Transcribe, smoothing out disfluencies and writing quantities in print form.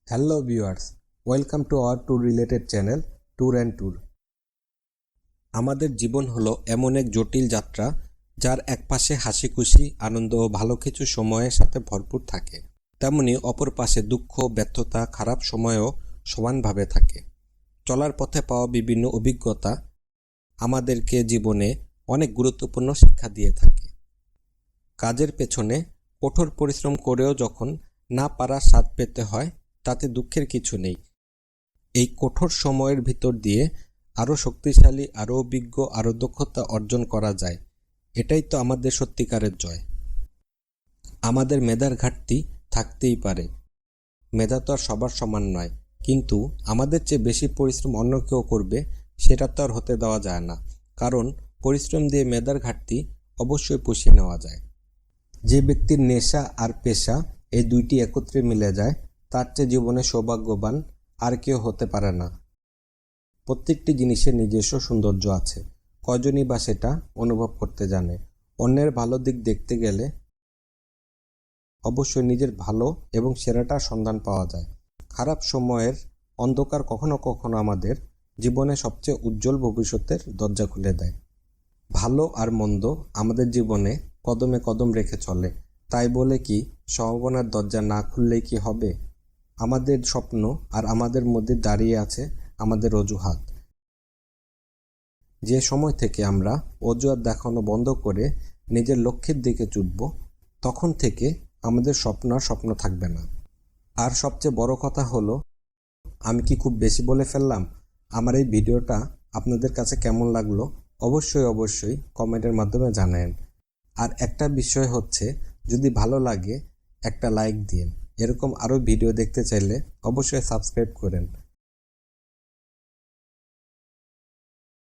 Hello viewers, welcome to our tour related channel tour and tour. আমাদের জীবন হলো এমন এক জটিল যাত্রা যার এক পাশে হাসি খুশি আনন্দ ও ভালো কিছু সময়ের সাথে ভরপুর থাকে, তেমনি অপর পাশে দুঃখ ব্যর্থতা খারাপ সময়ও সমানভাবে থাকে। চলার পথে পাওয়া বিভিন্ন অভিজ্ঞতা আমাদেরকে জীবনে অনেক গুরুত্বপূর্ণ শিক্ষা দিয়ে থাকে। কাজের পেছনে কঠোর পরিশ্রম করেও যখন না পারার স্বাদ পেতে হয়, তাতে দুঃখের কিছু নেই। এই কঠোর সময়ের ভিতর দিয়ে আরও শক্তিশালী, আরও অভিজ্ঞ, আরও দক্ষতা অর্জন করা যায়। এটাই তো আমাদের সত্যিকারের জয়। আমাদের মেধার ঘাটতি থাকতেই পারে, মেধা তো আর সবার সমান নয়, কিন্তু আমাদের চেয়ে বেশি পরিশ্রম অন্য কেউ করবে সেটা তো আর হতে দেওয়া যায় না। কারণ পরিশ্রম দিয়ে মেধার ঘাটতি অবশ্যই পুষিয়ে নেওয়া যায়। যে ব্যক্তির নেশা আর পেশা এই দুইটি একত্রে মিলে যায়, তার চেয়ে জীবনে সৌভাগ্যবান আর কেউ হতে পারে না। প্রত্যেকটি জিনিসের নিজস্ব সৌন্দর্য আছে, কয়জনই বা সেটা অনুভব করতে জানে। অন্যের ভালো দিক দেখতে গেলে অবশ্যই নিজের ভালো এবং সেরাটার সন্ধান পাওয়া যায়। খারাপ সময়ের অন্ধকার কখনো কখনো আমাদের জীবনে সবচেয়ে উজ্জ্বল ভবিষ্যতের দরজা খুলে দেয়। ভালো আর মন্দ আমাদের জীবনে কদমে কদম রেখে চলে, তাই বলে কি সম্ভাবনার দরজা না খুললেই কি হবে? আমাদের স্বপ্ন আর আমাদের মধ্যে দাঁড়িয়ে আছে আমাদের অজুহাত। যে সময় থেকে আমরা অজুহাত দেখানো বন্ধ করে নিজের লক্ষ্যের দিকে ছুটব, তখন থেকে আমাদের স্বপ্ন আর স্বপ্ন থাকবে না। আর সবচেয়ে বড় কথা হলো, আমি কি খুব বেশি বলে ফেললাম? আমার এই ভিডিওটা আপনাদের কাছে কেমন লাগলো অবশ্যই কমেন্টের মাধ্যমে জানান। আর একটা বিষয় হচ্ছে, যদি ভালো লাগে একটা লাইক দিন। এরকম আরও ভিডিও দেখতে চাইলে অবশ্যই সাবস্ক্রাইব করেন।